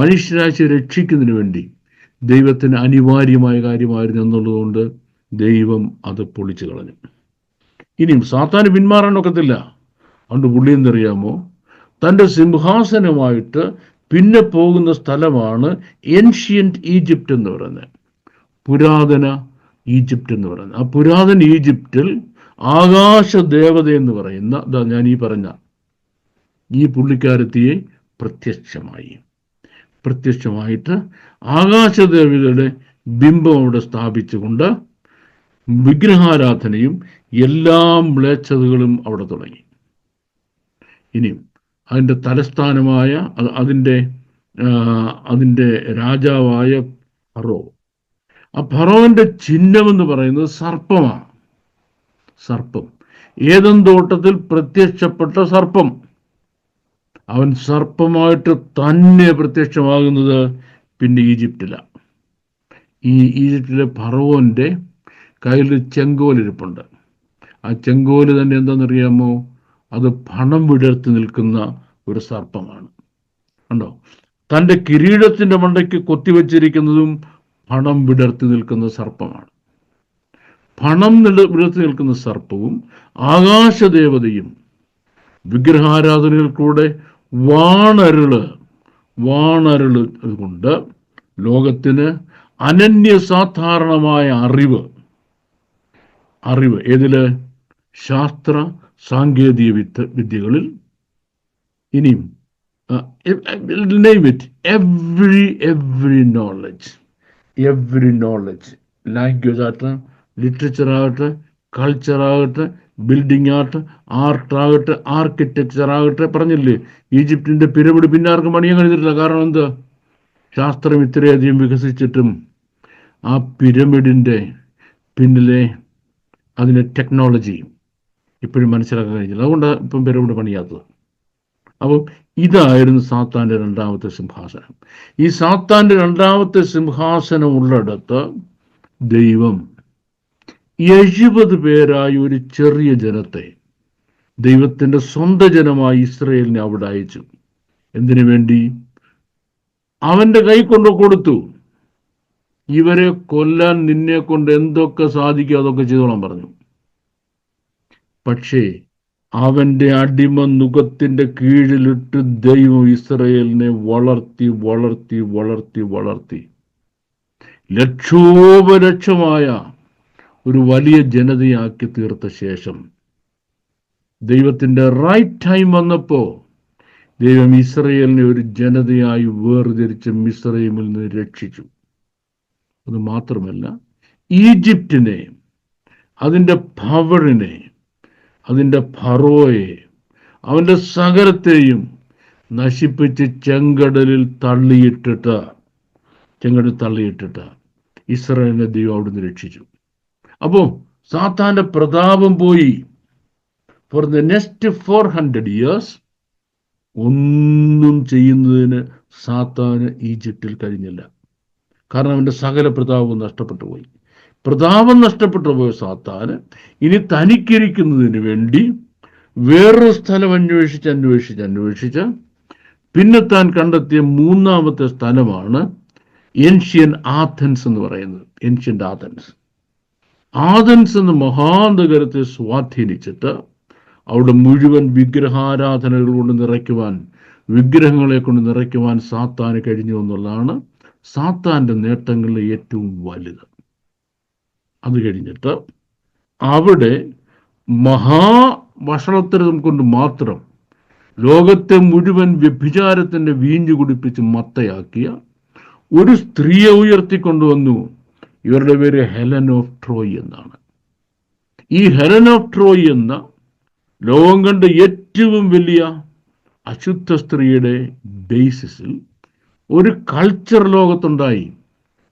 മനുഷ്യരാശിയെ രക്ഷിക്കുന്നതിന് വേണ്ടി ദൈവത്തിന് അനിവാര്യമായ കാര്യമായിരുന്നു എന്നുള്ളതുകൊണ്ട് ദൈവം അത് പൊളിച്ചു കളഞ്ഞു. ഇനിയും സാത്താന് പിന്മാറാൻ ഒക്കത്തില്ല. അതുകൊണ്ട് പുള്ളി എന്തറിയാമോ? തൻ്റെ സിംഹാസനമായിട്ട് പിന്നെ പോകുന്ന സ്ഥലമാണ് ഏൻഷ്യന്റ് ഈജിപ്റ്റ് എന്ന് പറയുന്നത്, പുരാതന ഈജിപ്റ്റ് എന്ന് പറയുന്നത്. ആ പുരാതന ഈജിപ്തിൽ ആകാശ ദേവത എന്ന് പറയുന്ന ഞാൻ ഈ പറഞ്ഞ ഈ പുള്ളിക്കാരത്തിയെ പ്രത്യക്ഷമായിട്ട് ആകാശദേവതയുടെ ബിംബം അവിടെ സ്ഥാപിച്ചുകൊണ്ട് വിഗ്രഹാരാധനയും എല്ലാ മ്ലേച്ഛതകളും അവിടെ തുടങ്ങി. ഇനിയും അതിൻ്റെ തലസ്ഥാനമായ അതിൻ്റെ രാജാവായ ഫറോ, ആ ഫറോവിൻ്റെ ചിഹ്നം എന്ന് പറയുന്നത് സർപ്പമാണ്. സർപ്പം, ഏദൻ തോട്ടത്തിൽ പ്രത്യക്ഷപ്പെട്ട സർപ്പം. അവൻ സർപ്പമായിട്ട് തന്നെ പ്രത്യക്ഷമാകുന്നത് പിന്നെ ഈജിപ്തിലാണ്. ഈ ഈജിപ്തിലെ ഫറവോന്റെ കയ്യിൽ ചെങ്കോലിരിപ്പുണ്ട്. ആ ചെങ്കോല് തന്നെ എന്താണെന്നറിയാമോ? അത് പണം വിടർത്തി നിൽക്കുന്ന ഒരു സർപ്പമാണ്. കണ്ടോ? തൻ്റെ കിരീടത്തിന്റെ മണ്ടയ്ക്ക് കൊത്തിവെച്ചിരിക്കുന്നതും പണം വിടർത്തി നിൽക്കുന്ന സർപ്പമാണ്. പണം വിടർത്തി നിൽക്കുന്ന സർപ്പവും ആകാശദേവതയും വിഗ്രഹാരാധനയിൽ കൂടെ വാണരുള് കൊണ്ട് ലോകത്തിന് അനന്യസാധാരണമായ അറിവ് ഏതില്? ശാസ്ത്ര സാങ്കേതിക വിദ്യകളിൽ. ഇനിയും എവ്രി നോളജ്, ലാംഗ്വേജ് ആകട്ടെ, ലിറ്ററേച്ചർ ആകട്ടെ, കൾച്ചർ ആകട്ടെ, ബിൽഡിംഗ് ആകട്ടെ, ആർട്ട് ആകട്ടെ, ആർക്കിടെക്ചർ ആകട്ടെ. പറഞ്ഞില്ലേ, ഈജിപ്തിന്റെ പിരമിഡ് പിന്നെ ആർക്കും പണിയാൻ കഴിഞ്ഞിട്ടില്ല. കാരണം എന്താ? ശാസ്ത്രം ഇത്രയധികം വികസിച്ചിട്ടും ആ പിരമിഡിന്റെ പിന്നിലെ അതിൻ്റെ ടെക്നോളജി ഇപ്പോഴും മനസ്സിലാക്കാൻ കഴിഞ്ഞില്ല. അതുകൊണ്ടാണ് ഇപ്പം പിരമിഡ് പണിയാത്തത്. അപ്പം ഇതായിരുന്നു സാത്താൻ്റെ രണ്ടാമത്തെ സിംഹാസനം. ഈ സാത്താൻ്റെ രണ്ടാമത്തെ സിംഹാസനം ഉള്ളിടത്ത് ദൈവം 70 പേരായി ഒരു ചെറിയ ജനത്തെ, ദൈവത്തിൻ്റെ സ്വന്തം ജനമായി ഇസ്രായേലിനെ അവിടെ അയച്ചു. എന്തിനു വേണ്ടി? അവന്റെ കൈ കൊണ്ട് കൊടുത്തു. ഇവരെ കൊല്ലാൻ നിന്നെ കൊണ്ട് എന്തൊക്കെ സാധിക്കും അതൊക്കെ ചെയ്തോളാൻ പറഞ്ഞു. പക്ഷേ അവന്റെ അടിമ നുഖത്തിന്റെ കീഴിലിട്ട് ദൈവം ഇസ്രായേലിനെ വളർത്തി ലക്ഷോപലക്ഷമായ ഒരു വലിയ ജനതയാക്കി തീർത്ത ശേഷം ദൈവത്തിന്റെ റൈറ്റ് ടൈം വന്നപ്പോ ദൈവം ഇസ്രായേലിനെ ഒരു ജനതയായി വേർതിരിച്ച് മിസ്രയീമിൽ നിന്ന് രക്ഷിച്ചു. അത് മാത്രമല്ല, ഈജിപ്തിനെ, അതിൻ്റെ പവറിനെ, അതിൻ്റെ ഫറോയെ, അവൻ്റെ സകലത്തെയും നശിപ്പിച്ച് ചെങ്കടലിൽ തള്ളിയിട്ടിട്ട് ഇസ്രായേലിനെ ദൈവം അവിടുന്ന് രക്ഷിച്ചു. അപ്പോൾ സാത്താന്റെ പ്രതാപം പോയി. ഫോർ ദ നെക്സ്റ്റ് 400 years ഒന്നും ചെയ്യുന്നതിന് സാത്താന് ഈജിപ്തിൽ കഴിഞ്ഞില്ല. കാരണം അവൻ്റെ സകല പ്രതാപവും നഷ്ടപ്പെട്ടു പോയി. പ്രതാപം നഷ്ടപ്പെട്ടു പോയ സാത്താന് ഇനി തനിക്കിരിക്കുന്നതിന് വേണ്ടി വേറൊരു സ്ഥലം അന്വേഷിച്ച് പിന്നെ താൻ കണ്ടെത്തിയ മൂന്നാമത്തെ സ്ഥലമാണ് ഏൻഷ്യൻ ആഥൻസ് എന്ന് പറയുന്നത്. ഏൻഷ്യൻ്റ് ആഥൻസ് എന്ന മഹാനഗരത്തെ സ്വാധീനിച്ചിട്ട് അവിടെ മുഴുവൻ വിഗ്രഹാരാധനകൾ കൊണ്ട് വിഗ്രഹങ്ങളെ കൊണ്ട് നിറയ്ക്കുവാൻ സാത്താന് കഴിഞ്ഞു എന്നുള്ളതാണ് സാത്താന്റെ നേട്ടങ്ങളിലെ ഏറ്റവും വലുത്. അത് കഴിഞ്ഞിട്ട് അവിടെ മഹാവഷളത്തരം കൊണ്ട് മാത്രം ലോകത്തെ മുഴുവൻ വ്യഭിചാരത്തിന്റെ വീഞ്ഞു കുടിപ്പിച്ച് മത്തയാക്കിയ ഒരു സ്ത്രീയെ ഉയർത്തിക്കൊണ്ടുവന്നു. ഇവരുടെ പേര് ഹെലൻ ഓഫ് ട്രോയ് എന്നാണ്. ഈ ഹെലൻ ഓഫ് ട്രോയ് എന്ന ലോകം കണ്ട ഏറ്റവും വലിയ അശുദ്ധ സ്ത്രീയുടെ ബേസിസിൽ ഒരു കൾച്ചർ ലോകത്തുണ്ടായി,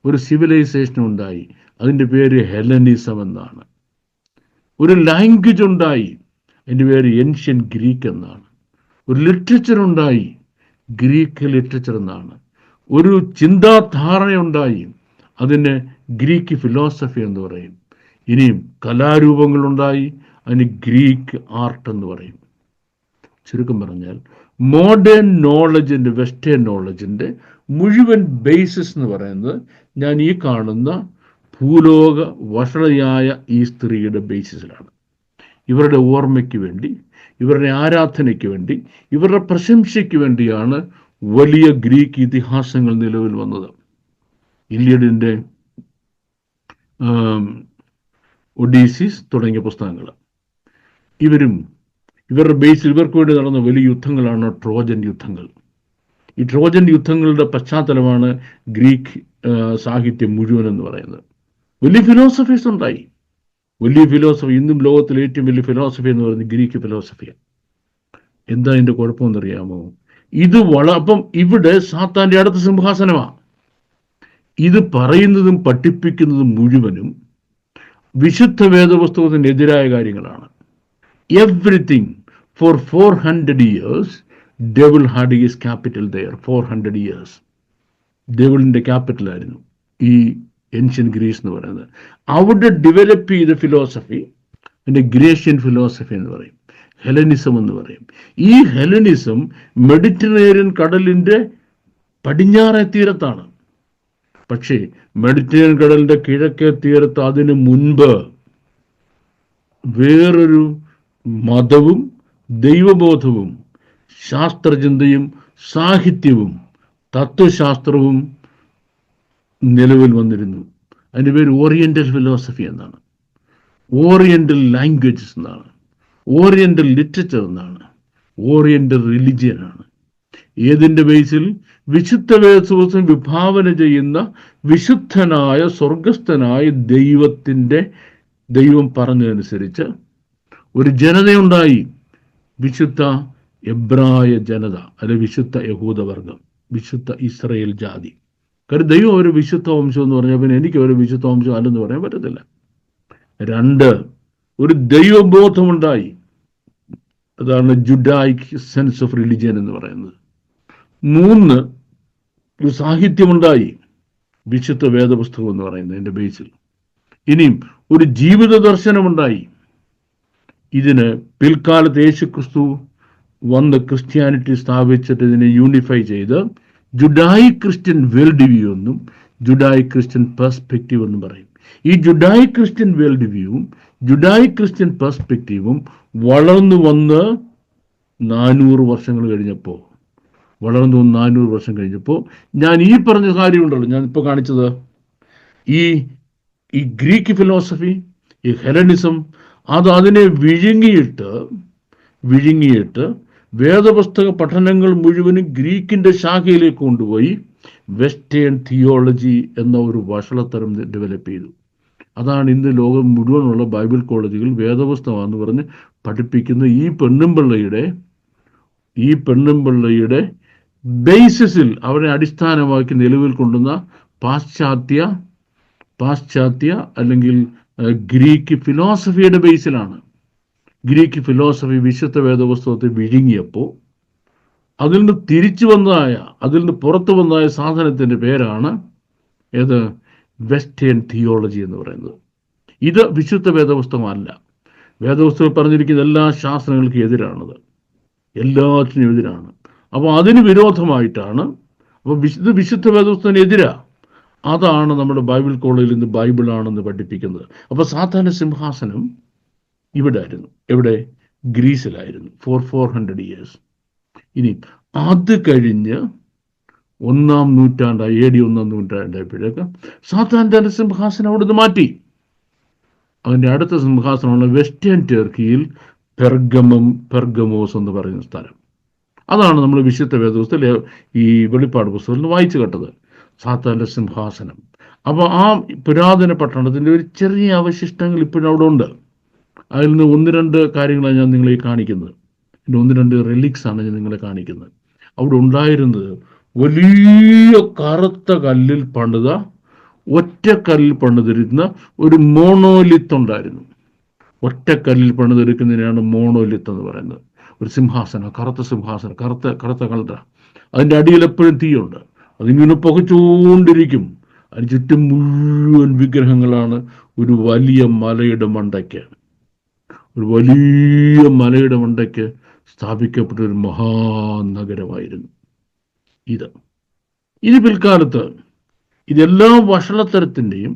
ഒരു സിവിലൈസേഷൻ ഉണ്ടായി. അതിൻ്റെ പേര് ഹെലനിസം എന്നാണ്. ഒരു ലാംഗ്വേജ് ഉണ്ടായി, അതിൻ്റെ പേര് ഏൻഷ്യൻ ഗ്രീക്ക് എന്നാണ്. ഒരു ലിറ്ററേച്ചർ ഉണ്ടായി, ഗ്രീക്ക് ലിറ്ററേച്ചർ എന്നാണ്. ഒരു ചിന്താധാരണയുണ്ടായി, അതിന് ഗ്രീക്ക് ഫിലോസഫി എന്ന് പറയും. ഇനിയും കലാരൂപങ്ങളുണ്ടായി, അതിന് ഗ്രീക്ക് ആർട്ട് എന്ന് പറയും. ചുരുക്കം പറഞ്ഞാൽ മോഡേൺ നോളജിൻ്റെ, വെസ്റ്റേൺ നോളജിൻ്റെ മുഴുവൻ ബേസിസ് എന്ന് പറയുന്നത് ഞാൻ ഈ കാണുന്ന ഭൂലോക വഷളയായ ഈ സ്ത്രീയുടെ ബേസിസിലാണ്. ഇവരുടെ ഓർമ്മയ്ക്ക് വേണ്ടി, ഇവരുടെ ആരാധനയ്ക്ക് വേണ്ടി, ഇവരുടെ പ്രശംസയ്ക്ക് വേണ്ടിയാണ് വലിയ ഗ്രീക്ക് ഇതിഹാസങ്ങൾ നിലവിൽ വന്നത്. ഇല്യഡിൻ്റെ ഒഡീസിസ് തുടങ്ങിയ പുസ്തകങ്ങൾ. ഇവരുടെ ബേസിൽ ഇവർക്ക് വേണ്ടി നടന്ന വലിയ യുദ്ധങ്ങളാണ് ട്രോജൻ യുദ്ധങ്ങൾ. ഈ ട്രോജൻ യുദ്ധങ്ങളുടെ പശ്ചാത്തലമാണ് ഗ്രീക്ക് സാഹിത്യം മുഴുവൻ എന്ന് പറയുന്നത്. വലിയ ഫിലോസഫീസ് ഉണ്ടായി. വലിയ ഫിലോസഫി, ഇന്നും ലോകത്തിലെ ഏറ്റവും വലിയ ഫിലോസഫി എന്ന് പറയുന്നത് ഗ്രീക്ക് ഫിലോസഫിയാണ്. എന്താ ഇതിൻ്റെ കുഴപ്പമെന്നറിയാമോ? അപ്പം ഇവിടെ സാത്താൻ്റെ അടുത്ത സിംഹാസനമാണ്. ഇത് പറയുന്നതും പഠിപ്പിക്കുന്നതും മുഴുവനും വിശുദ്ധ വേദപുസ്തകത്തിനെതിരായ കാര്യങ്ങളാണ്. Everything for 400 years devil had his capital there. 400 years ഡെവിളിൻ്റെ ക്യാപിറ്റലായിരുന്നു ഈ ഏൻഷ്യൻ ഗ്രീസ് എന്ന് പറയുന്നത്. അവിടെ ഡെവലപ്പ് ചെയ്ത ഫിലോസഫി അതിൻ്റെ ഗ്രേഷ്യൻ ഫിലോസഫി എന്ന് പറയും, ഹെലനിസം എന്ന് പറയും. ഈ ഹെലനിസം മെഡിറ്ററേനിയൻ കടലിൻ്റെ പടിഞ്ഞാറേ തീരത്താണ്. പക്ഷേ മെഡിറ്ററേനിയൻ കടലിൻ്റെ കിഴക്കേ തീരത്ത് അതിനു മുൻപ് വേറൊരു മതവും ദൈവബോധവും ശാസ്ത്രചിന്തയും സാഹിത്യവും തത്വശാസ്ത്രവും നിലവിൽ വന്നിരുന്നു. അതിൻ്റെ പേര് ഓറിയൻ്റൽ ഫിലോസഫി എന്നാണ്, ഓറിയൻ്റൽ ലാംഗ്വേജസ് എന്നാണ്, ഓറിയൻ്റൽ ലിറ്ററേച്ചർ എന്നാണ്, ഓറിയൻ്റൽ റിലിജിയനാണ്. ഏതിൻ്റെ ബേസിൽ? വിശുദ്ധ വേദപുസ്തകം വിഭാവന ചെയ്യുന്ന വിശുദ്ധനായ സ്വർഗസ്ഥനായ ദൈവം പറഞ്ഞതനുസരിച്ച് ഒരു ജനതയുണ്ടായി, വിശുദ്ധ എബ്രായ ജനത, അല്ലെ വിശുദ്ധ യഹൂദവർഗം, വിശുദ്ധ ഇസ്രായേൽ ജാതി. കാര്യം ദൈവം ഒരു വിശുദ്ധ വംശം എന്ന് പറഞ്ഞാൽ പിന്നെ എനിക്ക് ഒരു വിശുദ്ധ വംശം അല്ലെന്ന് പറയാൻ പറ്റത്തില്ല. 2, ഒരു ദൈവബോധമുണ്ടായി. അതാണ് ജുഡായിക് സെൻസ് ഓഫ് റിലിജിയൻ എന്ന് പറയുന്നത്. 3, ഒരു സാഹിത്യമുണ്ടായി, വിശുദ്ധ വേദപുസ്തകം എന്ന് പറയുന്നത് എൻ്റെ ബേസിൽ. ഇനിയും ഒരു ജീവിത ദർശനമുണ്ടായി. ഇതിന് പിൽക്കാലത്ത് യേശുക്രിസ്തു വന്ന് ക്രിസ്ത്യാനിറ്റി സ്ഥാപിച്ചിട്ട് ഇതിനെ യൂണിഫൈ ചെയ്ത് ജുഡായിക് ക്രിസ്ത്യൻ വേൾഡ് വ്യൂ എന്നും ജുഡായിക് ക്രിസ്ത്യൻ പെർസ്പെക്റ്റീവ് എന്നും പറയും. ഈ ജുഡായിക് ക്രിസ്ത്യൻ വേൾഡ് വ്യൂവും ജുഡായിക് ക്രിസ്ത്യൻ പെർസ്പെക്റ്റീവും വളർന്നു വന്ന് 400 വർഷങ്ങൾ കഴിഞ്ഞപ്പോൾ ഞാൻ ഈ പറഞ്ഞ കാര്യമുണ്ടല്ലോ, ഞാൻ ഇപ്പോൾ കാണിച്ചത്, ഈ ഗ്രീക്ക് ഫിലോസഫി, ഈ ഹെലനിസം, അതിനെ വിഴുങ്ങിയിട്ട് വേദപുസ്തക പഠനങ്ങൾ മുഴുവനും ഗ്രീക്കിൻ്റെ ശാഖയിലേക്ക് കൊണ്ടുപോയി വെസ്റ്റേൺ തിയോളജി എന്ന ഒരു വഷളത്തരം ഡെവലപ്പ് ചെയ്തു. അതാണ് ഇന്ന് ലോകം മുഴുവനുള്ള ബൈബിൾ കോളേജുകൾ വേദപുസ്തകമാണെന്ന് പറഞ്ഞ് പഠിപ്പിക്കുന്ന ഈ പെണ്ണുമ്പിള്ളയുടെ ബേസിസിൽ അവരെ അടിസ്ഥാനമാക്കി നിലവിൽ കൊണ്ടുവന്ന പാശ്ചാത്യ അല്ലെങ്കിൽ ഗ്രീക്ക് ഫിലോസഫിയുടെ ബേസിലാണ്. ഗ്രീക്ക് ഫിലോസഫി വിശുദ്ധ വേദപുസ്തകത്തെ വിഴുങ്ങിയപ്പോൾ അതിൽ നിന്ന് പുറത്തു വന്നതായ സാധനത്തിൻ്റെ പേരാണ് ഏത്? വെസ്റ്റേൺ തിയോളജി എന്ന് പറയുന്നത്. ഇത് വിശുദ്ധ വേദപുസ്തകമല്ല. വേദപുസ്തകം പറഞ്ഞിരിക്കുന്ന എല്ലാ ശാസ്ത്രങ്ങൾക്കും എതിരാണത്, എല്ലാത്തിനും എതിരാണ്. അപ്പോൾ അതിന് വിരോധമായിട്ടാണ്. അപ്പോൾ ഇത് വിശുദ്ധ വേദപുസ്തകത്തിനെതിരാ. അതാണ് നമ്മുടെ ബൈബിൾ കോളേജിൽ നിന്ന് ബൈബിളാണെന്ന് പഠിപ്പിക്കുന്നത്. അപ്പോൾ സാത്താൻ്റെ സിംഹാസനം ഇവിടെ ആയിരുന്നു. എവിടെ? ഗ്രീസിലായിരുന്നു ഫോർ 400 years. ഇനി അത് കഴിഞ്ഞ് 1-ാം നൂറ്റാണ്ടായി, AD 1-ാം നൂറ്റാണ്ടായപ്പോഴേക്ക് സാത്താൻ തൻ്റെ സിംഹാസനം അവിടുന്ന് മാറ്റി. അതിൻ്റെ അടുത്ത സിംഹാസനമാണ് വെസ്റ്റേൺ ടർക്കിയിൽ പെർഗമോസ് എന്ന് പറയുന്ന സ്ഥലം. അതാണ് നമ്മൾ വിശുദ്ധ വേദപുസ്തകത്തിൽ ഈ വെളിപ്പാട് പുസ്തകത്തിൽ വായിച്ചു കേട്ടത്, സാത്താൻ്റെ സിംഹാസനം. അപ്പോൾ ആ പുരാതന പട്ടണത്തിൻ്റെ ഒരു ചെറിയ അവശിഷ്ടങ്ങൾ ഇപ്പോഴും അവിടെ ഉണ്ട്. അതിൽ നിന്ന് 1-2 കാര്യങ്ങളാണ് ഞാൻ നിങ്ങളെ കാണിക്കുന്നത്. 1-2 റിലിക്സ് ആണ് ഞാൻ നിങ്ങളെ കാണിക്കുന്നത്. അവിടെ ഉണ്ടായിരുന്നത് വലിയ കറുത്ത കല്ലിൽ പണിത, ഒറ്റക്കല്ലിൽ പണിതിരുന്ന ഒരു മോണോലിത്ത് ഉണ്ടായിരുന്നു. ഒറ്റക്കല്ലിൽ പണിതെടുക്കുന്നതിനാണ് മോണോലിത്ത് എന്ന് പറയുന്നത്. ഒരു സിംഹാസനം, കറുത്ത സിംഹാസനം, കറുത്ത കളറ. അതിൻ്റെ അടിയിൽ എപ്പോഴും തീയുണ്ട്. അതിങ്ങനെ പുകച്ചുകൊണ്ടിരിക്കും. അതിന് ചുറ്റും മുഴുവൻ വിഗ്രഹങ്ങളാണ്. ഒരു വലിയ മലയുടെ മണ്ടയ്ക്ക് സ്ഥാപിക്കപ്പെട്ട ഒരു മഹാനഗരമായിരുന്നു ഇത്. പിൽക്കാലത്ത് ഇതെല്ലാ വഷളത്തരത്തിൻ്റെയും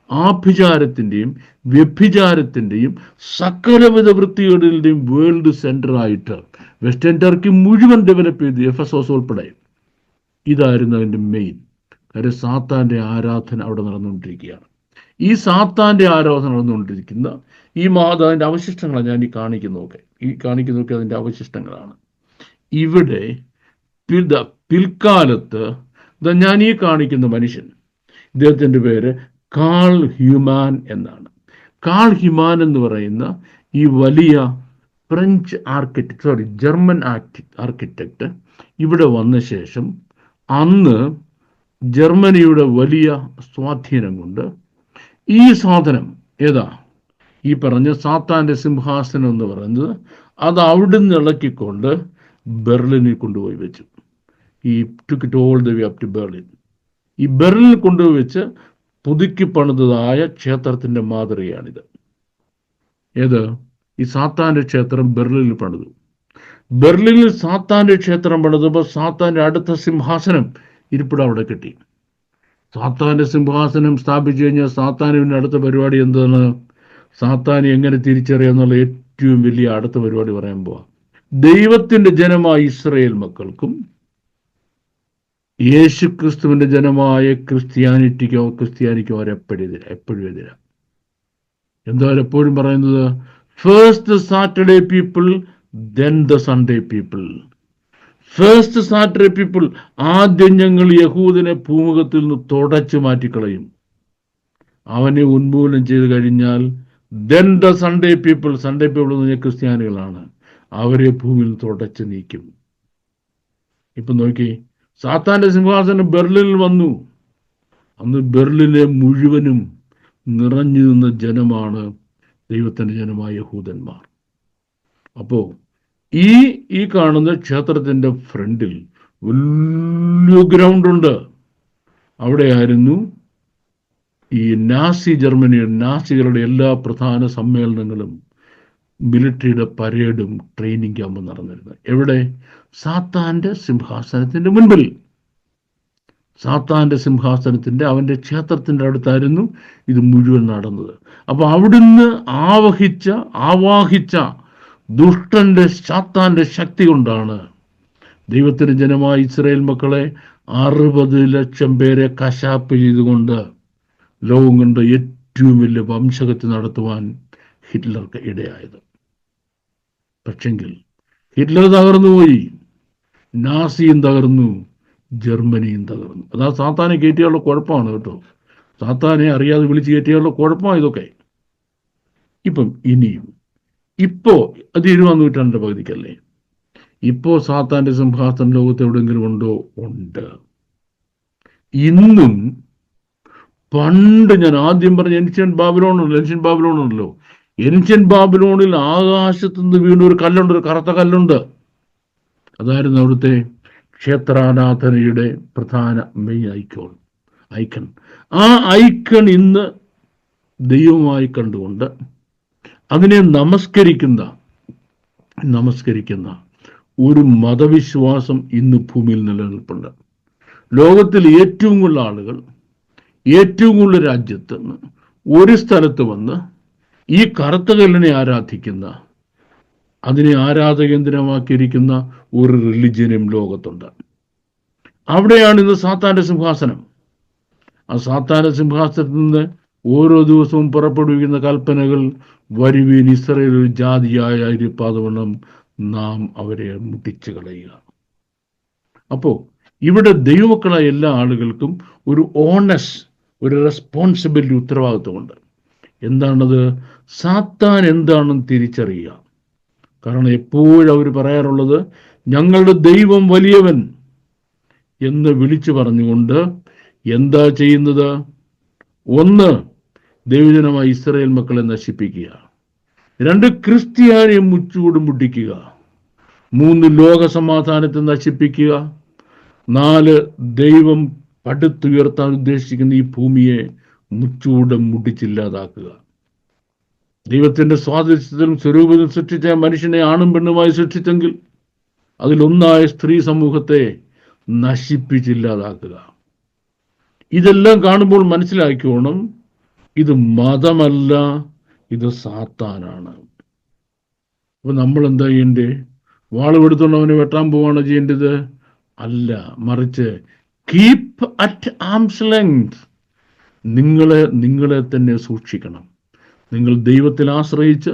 ആഭിചാരത്തിൻ്റെയും വ്യഭിചാരത്തിൻ്റെയും സകലവിധ വൃത്തികളുടെയും വേൾഡ് സെൻ്ററായിട്ട് വെസ്റ്റേൺ ടർക്കി മുഴുവൻ ഡെവലപ്പ് ചെയ്തു, എഫെസോസ് ഉൾപ്പെടെ. ഇതായിരുന്നു അതിൻ്റെ മെയിൻ കാര്യം. സാത്താൻ്റെ ആരാധന അവിടെ നടന്നുകൊണ്ടിരിക്കുകയാണ്. ഈ സാത്താൻ്റെ ആരാധന നടന്നുകൊണ്ടിരിക്കുന്ന ഈ അതിൻ്റെ അവശിഷ്ടങ്ങളാണ് ഞാൻ ഈ കാണിക്കുന്നതൊക്കെ അതിൻ്റെ അവശിഷ്ടങ്ങളാണ്. ഇവിടെ പിൽക്കാലത്ത് ഞാൻ ഈ കാണിക്കുന്ന മനുഷ്യൻ, ഇദ്ദേഹത്തിൻ്റെ പേര് കാൾ ഹ്യൂമാൻ എന്നാണ്. കാൾ ഹ്യൂമാൻ എന്ന് പറയുന്ന ഈ വലിയ ജർമ്മൻ ആർക്കിടെക്റ്റ് ഇവിടെ വന്ന ശേഷം അന്ന് ജർമ്മനിയുടെ വലിയ സ്വാധീനം കൊണ്ട് ഈ സാധനം ഈ പറഞ്ഞ സാത്താൻ്റെ സിംഹാസനം എന്ന് പറയുന്നത് അത് അവിടുന്ന് ഇളക്കിക്കൊണ്ട് ബെർലിനിൽ കൊണ്ടുപോയി വെച്ചു. ഈ took it all the way up to Berlin. ഈ ബെർലിനിൽ കൊണ്ടുപോയി വെച്ച് പുതുക്കി പണിതതായ ക്ഷേത്രത്തിൻ്റെ മാതൃകയാണിത്. ഈ സാത്താൻ്റെ ക്ഷേത്രം ബെർലിനിൽ പണിതു. ബെർലിനിൽ സാത്താൻ്റെ ക്ഷേത്രം പണിതപ്പോൾ സാത്താൻ്റെ അടുത്ത സിംഹാസനം ഇരിപ്പിടം അവിടെ കിട്ടി. സാത്താൻ്റെ സിംഹാസനം സ്ഥാപിച്ചു കഴിഞ്ഞാൽ സാത്താനിൻ്റെ അടുത്ത പരിപാടി എന്താണ്? സാത്താനെ എങ്ങനെ തിരിച്ചറിയാന്നുള്ള ഏറ്റവും വലിയ അടുത്ത പരിപാടി പറയാൻ പോവാ. ദൈവത്തിൻ്റെ ജനമായ ഇസ്രായേൽ മക്കൾക്കും യേശു ക്രിസ്തുവിൻ്റെ ജനമായ ക്രിസ്ത്യാനിക്കും അവരെപ്പോഴും എതിരാ. എന്താ എപ്പോഴും പറയുന്നത്? First Saturday people, then the Sunday people. First Saturday people, ആദ്യം ഞങ്ങൾ യഹൂദനെ ഭൂമുഖത്തിൽ നിന്ന് തുടച്ചു മാറ്റിക്കളയും. അവനെ ഉന്മൂലനം ചെയ്ത് കഴിഞ്ഞാൽ ദെൻ ദ സൺഡേ പീപ്പിൾ എന്ന് പറഞ്ഞാൽ ക്രിസ്ത്യാനികളാണ്, അവരെ ഭൂമിയിൽ തുടച്ചു നീക്കും. ഇപ്പം നോക്കി, സാത്താൻ്റെ സിംഹാസനം ബെർലിനിൽ വന്നു. അന്ന് ബെർലിനെ മുഴുവനും നിറഞ്ഞു നിന്ന ജനമാണ് ദൈവത്തിൻ്റെ ജനമായ യഹൂദന്മാർ. അപ്പോൾ ഈ കാണുന്ന ക്ഷേത്രത്തിൻ്റെ ഫ്രണ്ടിൽ വലിയ ഗ്രൗണ്ടുണ്ട്. അവിടെയായിരുന്നു ഈ നാസികളുടെ എല്ലാ പ്രധാന സമ്മേളനങ്ങളും മിലിറ്ററിയുടെ പരേഡും ട്രെയിനിങ് ക്യാമ്പും നടന്നിരുന്നത്. എവിടെ? സാത്താൻ്റെ സിംഹാസനത്തിൻ്റെ മുൻപിൽ. സാത്താൻ്റെ സിംഹാസനത്തിൻ്റെ അവൻ്റെ ക്ഷേത്രത്തിൻ്റെ അടുത്തായിരുന്നു ഇത് മുഴുവൻ നടന്നത്. അപ്പോൾ അവിടുന്ന് ആവാഹിച്ച ദുഷ്ടൻ്റെ സാത്താൻ്റെ ശക്തി കൊണ്ടാണ് ദൈവത്തിൻ്റെ ജനമായ ഇസ്രായേൽ മക്കളെ 60 ലക്ഷം പേരെ കശാപ്പ് ചെയ്തുകൊണ്ട് ലോകം കണ്ട ഏറ്റവും വലിയ വംശഹത്യ നടത്തുവാൻ ഹിറ്റ്ലർക്ക് ഇടയായത്. പക്ഷെങ്കിൽ ഹിറ്റ്ലർ തകർന്നുപോയി, നാസിയും തകർന്നു, ജർമ്മനിയും തകർന്നു. അതാ സാത്താനെ കയറ്റിയുള്ള കുഴപ്പമാണ് കേട്ടോ. സാത്താനെ അറിയാതെ വിളിച്ച് കയറ്റിയുള്ള കുഴപ്പമാണ് ഇതൊക്കെ. ഇപ്പം ഇനിയും ഇപ്പോ അത് 20-ാം നൂറ്റാണ്ടിന്റെ പകുതിക്കല്ലേ. ഇപ്പോ സാത്താന്റെ സിംഹാസനം ലോകത്ത് എവിടെയെങ്കിലും ഉണ്ടോ? ഉണ്ട്. ഇന്നും പണ്ട് ഞാൻ ആദ്യം പറഞ്ഞ ഏൻഷ്യന്റ് ബാബിലോൺ ഉണ്ടല്ലോ, ഏൻഷ്യന്റ് ബാബിലോണിൽ ആകാശത്തു നിന്ന് വീണ ഒരു കല്ലുണ്ട്, ഒരു കറുത്ത കല്ലുണ്ട്. അതായിരുന്നു അവിടുത്തെ ക്ഷേത്രാരാധനയുടെ പ്രധാന മെയിൻ ഐക്കൺ. ആ ഐക്കൺ ഇന്ന് ദൈവമായി കണ്ടുകൊണ്ട് അതിനെ നമസ്കരിക്കുന്ന ഒരു മതവിശ്വാസം ഇന്ന് ഭൂമിയിൽ നിലനിൽപ്പുണ്ട്. ലോകത്തിൽ ഏറ്റവും കൂടുതൽ ആളുകൾ ഏറ്റവും കൂടുതൽ രാജ്യത്ത് നിന്ന് ഒരു സ്ഥലത്ത് വന്ന് ഈ കറുത്ത കല്ലിനെ ആരാധിക്കുന്ന, അതിനെ ആരാധകേന്ദ്രമാക്കിയിരിക്കുന്ന ഒരു റിലിജ്യനും ലോകത്തുണ്ട്. അവിടെയാണ് ഇന്ന് സാത്താന്റെ സിംഹാസനം. ആ സാത്താന്റെ സിംഹാസനത്തിൽ നിന്ന് ഓരോ ദിവസവും പുറപ്പെടുവിക്കുന്ന കൽപ്പനകൾ, വരുവീൻ ഇസ്രായേൽ ഒരു ജാതിയായിരിക്കാതവണ്ണം നാം അവരെ മുട്ടിച്ചു കളയുക. അപ്പോ ഇവിടെ ദൈവമക്കളായ എല്ലാ ആളുകൾക്കും ഒരു ഒരു റെസ്പോൺസിബിലിറ്റി, ഉത്തരവാദിത്വമുണ്ട്. എന്താണത്? സാത്താൻ എന്താണെന്ന് തിരിച്ചറിയുക. കാരണം എപ്പോഴും അവർ പറയാറുള്ളത് ഞങ്ങളുടെ ദൈവം വലിയവൻ എന്ന് വിളിച്ചു പറഞ്ഞുകൊണ്ട് എന്താ ചെയ്യുന്നത്? ഒന്ന്, ദൈവജനമായ ഇസ്രായേൽ മക്കളെ നശിപ്പിക്കുക. 2, ക്രിസ്ത്യാനിയെ മുച്ചൂടും മുട്ടിക്കുക. 3, ലോക സമാധാനത്തെ നശിപ്പിക്കുക. 4, ദൈവം പടുത്തുയർത്താൻ ഉദ്ദേശിക്കുന്ന ഈ ഭൂമിയെ മുച്ചൂടം മുട്ടിച്ചില്ലാതാക്കുക. ദൈവത്തിന്റെ സ്വാതന്ത്ര്യത്തിലും സ്വരൂപത്തിലും സൃഷ്ടിച്ച മനുഷ്യനെ ആണും പെണ്ണുമായി സൃഷ്ടിച്ചെങ്കിൽ അതിലൊന്നായ സ്ത്രീ സമൂഹത്തെ നശിപ്പിച്ചില്ലാതാക്കുക. ഇതെല്ലാം കാണുമ്പോൾ മനസ്സിലാക്കിക്കോണം, ഇത് മതമല്ല, ഇത് സാത്താനാണ്. അപ്പൊ നമ്മൾ എന്താ ചെയ്യണ്ടേ? വാളുമെടുത്തോണ്ട് അവനെ വെട്ടാൻ പോവാണ് ചെയ്യേണ്ടത്? അല്ല, മറിച്ച് കീപ് അറ്റ് ആംസ് ലെങ്ത്. നിങ്ങളെ തന്നെ സൂക്ഷിക്കണം. നിങ്ങൾ ദൈവത്തിൽ ആശ്രയിച്ച്,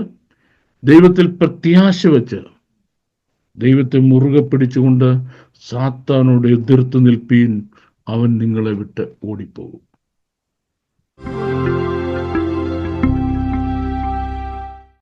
ദൈവത്തിൽ പ്രത്യാശ വെച്ച്, ദൈവത്തെ മുറുകെ പിടിച്ചുകൊണ്ട് സാത്താനോട് എതിർത്ത് നിൽപ്പീൻ. അവൻ നിങ്ങളെ വിട്ട് ഓടിപ്പോകും.